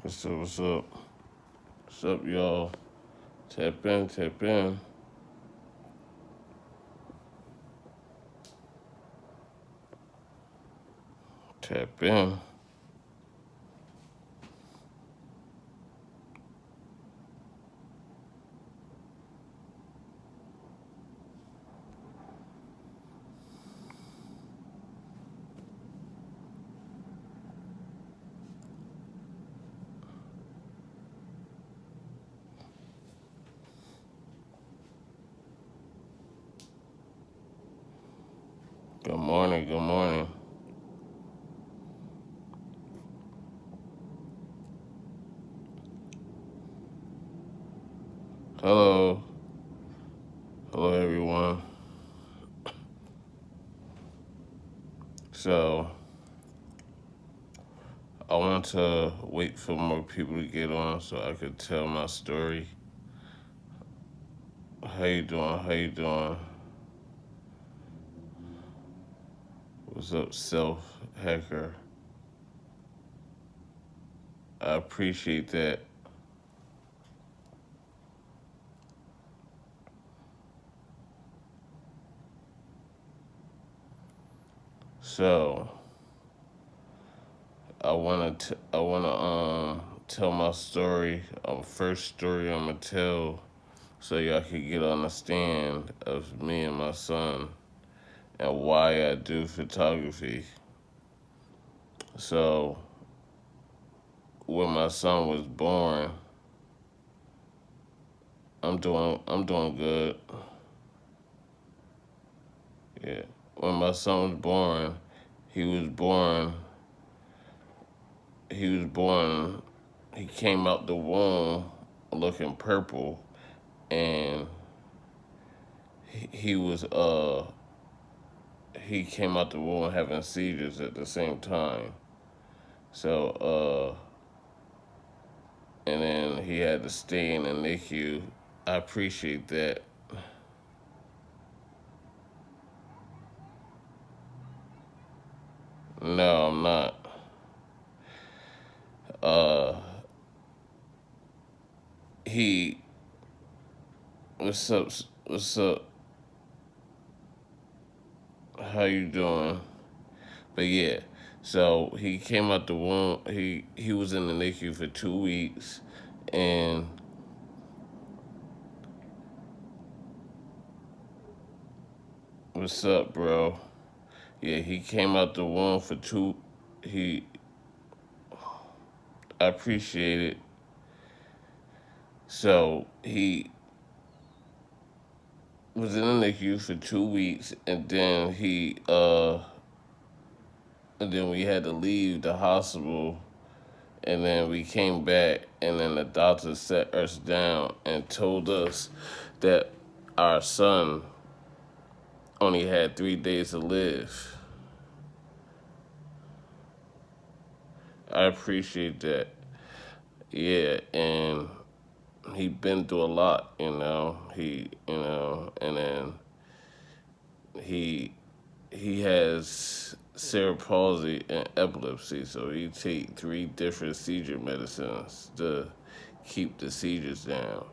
What's up? What's up, y'all? Tap in, tap in. Tap in. Good morning, good morning. Hello. Hello, everyone. So, I want to wait for more people to get on so I could tell my story. How you doing? How you doing? What's up, self hacker? I appreciate that. So, I wanna tell my story. First story I'm gonna tell so y'all can get an understand of me and my son and why I do photography. So when my son was born, I'm doing good. Yeah. When my son was born, he was born he was born he came out the womb looking purple, and he was he came out the womb having seizures at the same time. So and then he had to stay in the NICU. I appreciate that. No, I'm not. Uh, he, what's up? What's up? How you doing? But yeah, so he came out the womb. He was in the NICU for 2 weeks, and what's up, bro? Yeah, he came out the womb for two. He, I appreciate it. So he was in the NICU for 2 weeks, and then we had to leave the hospital, and then we came back, and then the doctor sat us down and told us that our son only had 3 days to live. I appreciate that. Yeah, and he been through a lot, and then he he has cerebral palsy and epilepsy, so he take 3 different seizure medicines to keep the seizures down.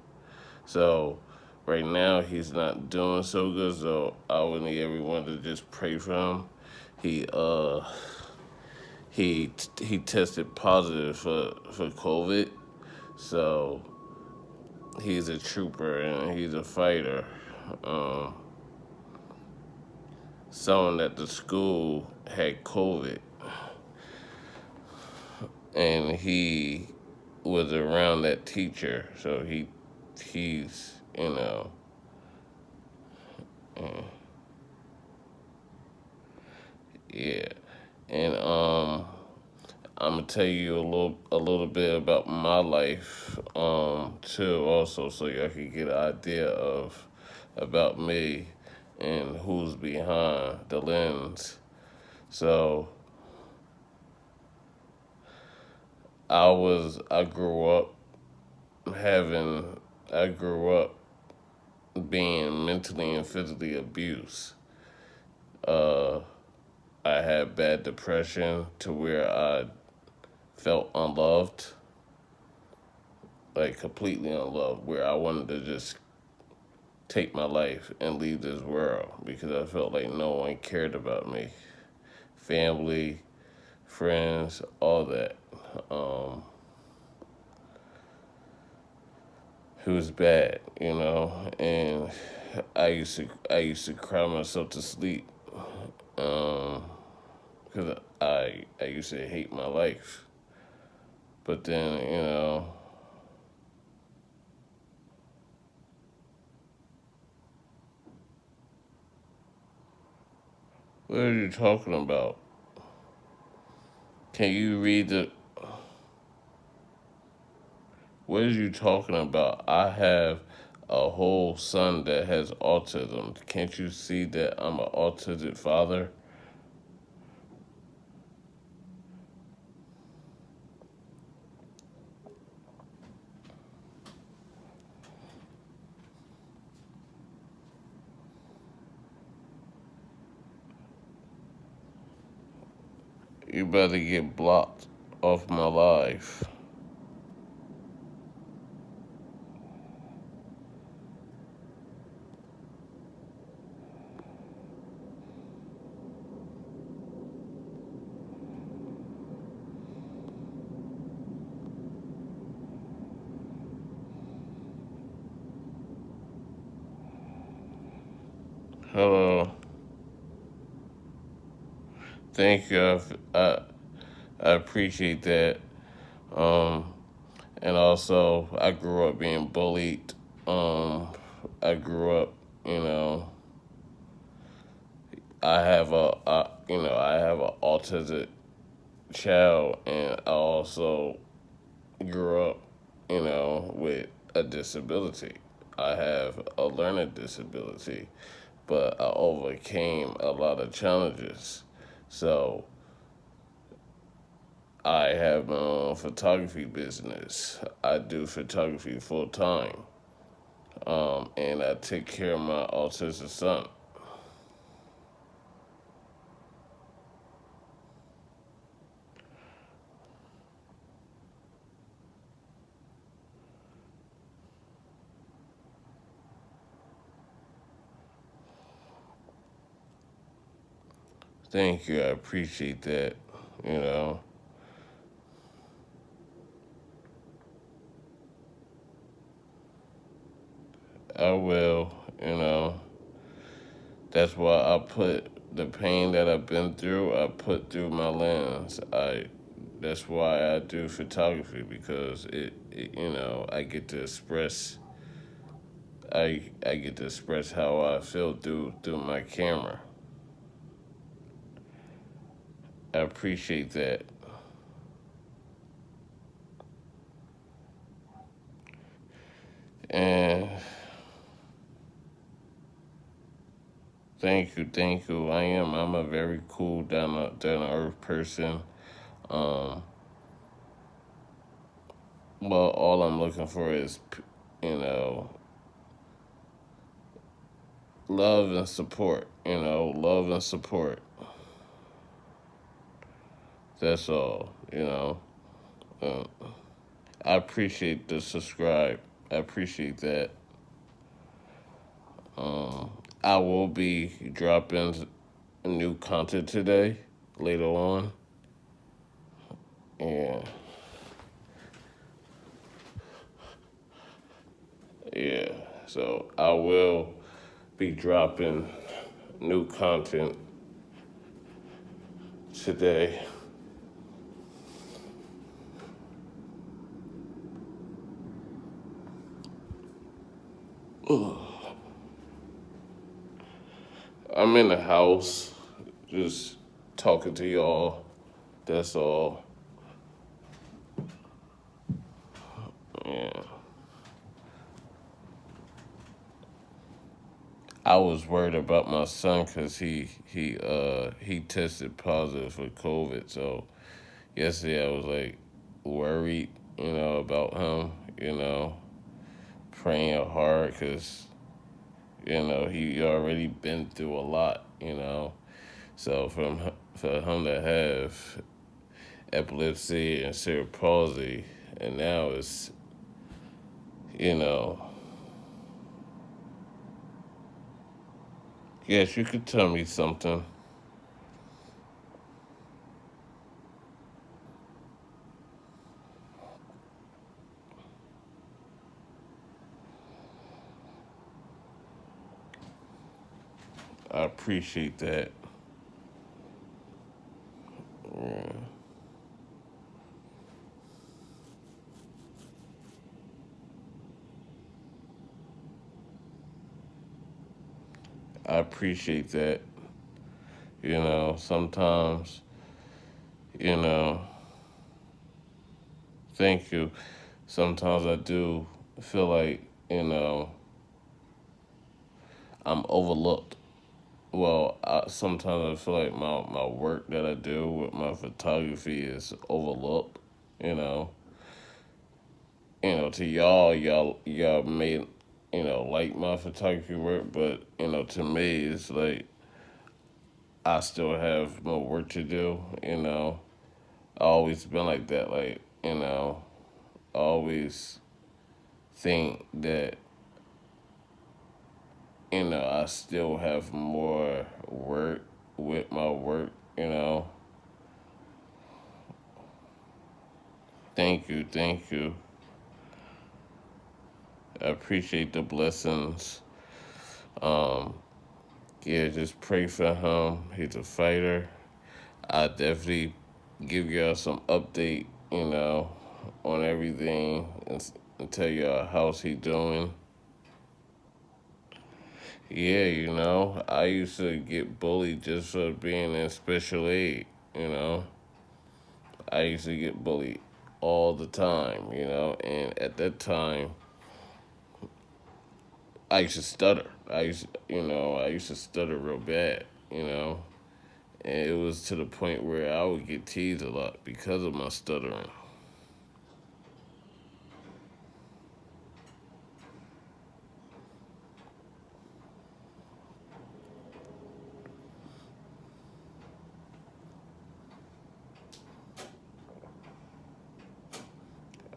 So right now he's not doing so good, so I would need everyone to just pray for him. He uh he tested positive for COVID, so he's a trooper and he's a fighter. Um, Someone at the school had COVID, and he was around that teacher, so he's uh, yeah, and I'm gonna tell you a little bit about my life too, also, so y'all can get an idea of about me and who's behind the lens. So I grew up having I grew up being mentally and physically abused. Uh, I had bad depression to where I felt unloved. like completely in love, where I wanted to just take my life and leave this world because I felt like no one cared about me. Family, friends, all that. Um, it was bad, and I used to cry myself to sleep because I used to hate my life. But then, what are you talking about? Can you read the? What are you talking about? I have a whole son that has autism. Can't you see that I'm an autistic father? You better get blocked off my life. Hello. Thank you. I appreciate that. Um, and also, I grew up being bullied. Um, I grew up, you know, I have an autistic child, and I also grew up, with a disability. I have a learning disability, but I overcame a lot of challenges. So I have my own photography business. I do photography full time, and I take care of my autistic son. Thank you. I appreciate that. You know, I will. You know, that's why I put the pain that I've been through. I put through my lens. That's why I do photography because I get to express. I get to express how I feel through my camera. I appreciate that. And thank you, thank you. I'm a very cool, down to earth person. Um, well, all I'm looking for is, you know, love and support. Love and support. That's all. Uh, I appreciate the subscribe. I appreciate that. I will be dropping new content today, later on. Yeah, yeah. So I will be dropping new content today. I'm in the house, just talking to y'all. That's all. Yeah. I was worried about my son because he tested positive for COVID. So yesterday I was like worried, about him. Praying hard because he already been through a lot. So for him to have epilepsy and cerebral palsy, and now it's you know, yes, you could tell me something. I appreciate that. Yeah, I appreciate that. Sometimes, you know, thank you. Sometimes I do feel like, I'm overlooked. Well, sometimes I feel like my work that I do with my photography is overlooked. You know, to y'all may, like my photography work, but to me, it's like I still have more work to do. I always been like that. Like, I always think that I still have more work with my work. Thank you, thank you. I appreciate the blessings. Um, yeah, just pray for him. He's a fighter. I definitely give y'all some update, on everything and tell y'all how's he doing. Yeah, I used to get bullied just for being in special aid, you know. I used to get bullied all the time, and at that time, I used to stutter. I used to stutter real bad, and it was to the point where I would get teased a lot because of my stuttering.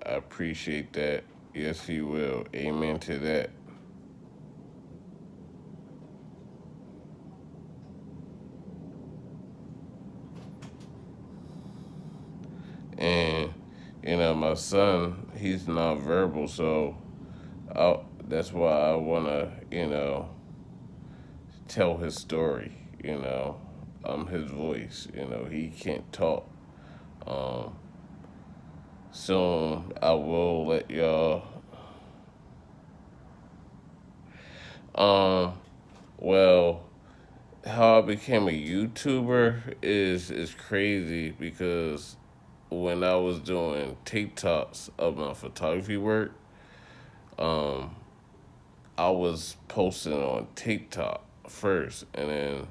I appreciate that. Yes, he will. Amen to that. And my son, he's nonverbal, so that's why I wanna, tell his story. His voice. He can't talk. Um, Soon I will let y'all. Um, well, how I became a YouTuber is crazy because when I was doing TikToks of my photography work, um, I was posting on TikTok first, and then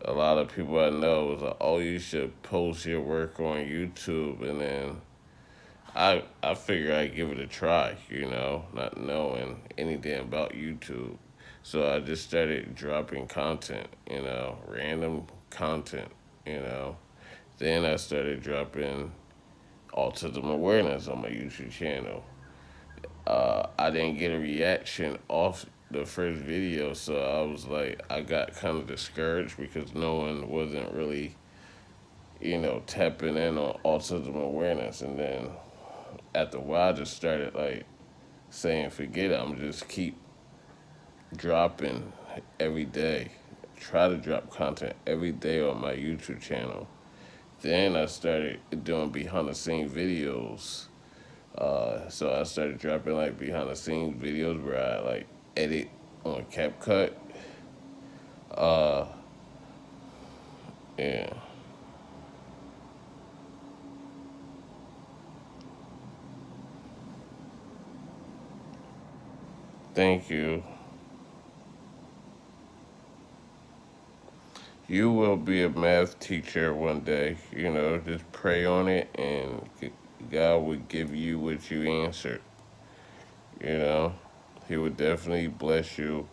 a lot of people I know was like, "Oh, you should post your work on YouTube," and then I figured I'd give it a try, not knowing anything about YouTube. So I just started dropping content, random content, you know. Then I started dropping autism awareness on my YouTube channel. I didn't get a reaction off the first video, so I was like, I got kind of discouraged because no one wasn't really, tapping in on autism awareness. And then after a while, I just started like saying, forget it, I'm just keep dropping every day. Try to drop content every day on my YouTube channel. Then I started doing behind the scenes videos. So I started dropping like behind the scenes videos where I like edit on CapCut. Uh, yeah. Thank you. You will be a math teacher one day. Just pray on it, and God will give you what you answered. You know, He would definitely bless you,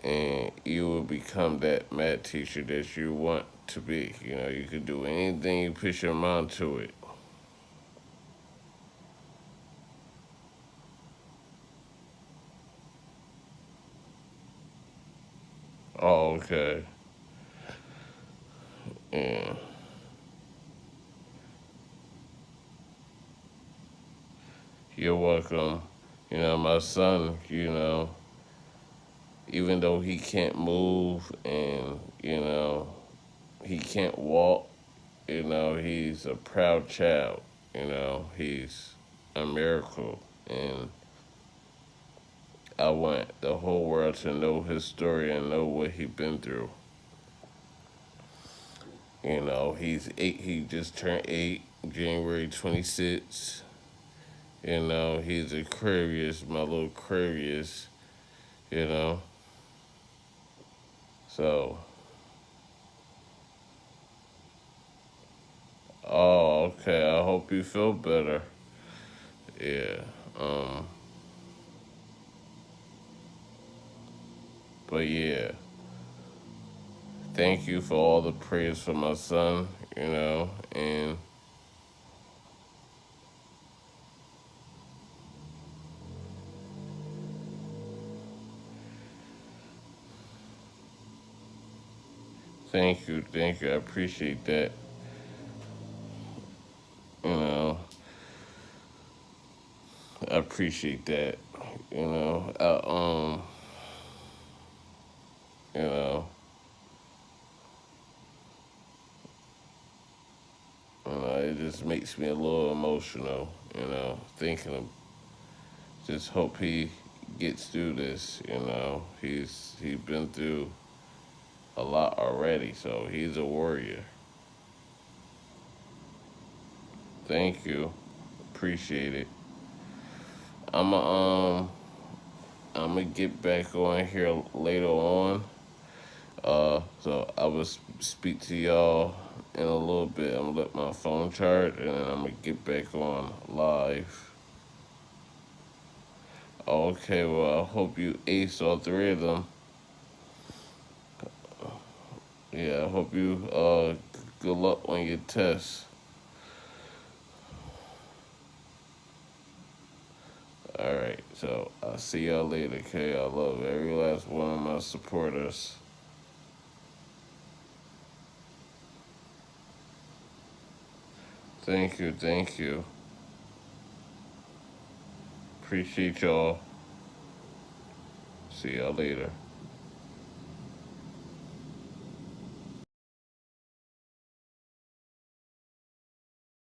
and you will become that math teacher that you want to be. You could do anything you put your mind to it. Oh, okay. Yeah. You're welcome. My son, even though he can't move and, he can't walk, he's a proud child. He's a miracle. And I want the whole world to know his story and know what he's been through. He's 8, he just turned 8, January 26th. He's Aquarius, my little Aquarius, you know. So, oh, okay. I hope you feel better. Yeah. Um, but yeah, thank you for all the prayers for my son, and thank you. I appreciate that. You know, I appreciate that. You know, I, you know, it just makes me a little emotional. Thinking of just hope he gets through this. He's been through a lot already, so he's a warrior. Thank you, appreciate it. I'm a, um I'm gonna get back on here later on. So I will speak to y'all in a little bit. I'm gonna let my phone charge, and then I'm gonna get back on live. Okay, well, I hope you ace all three of them. Yeah, I hope you good luck on your test. All right, so I'll see y'all later. Okay, I love every last one of my supporters. Thank you, thank you. Appreciate y'all. See y'all later.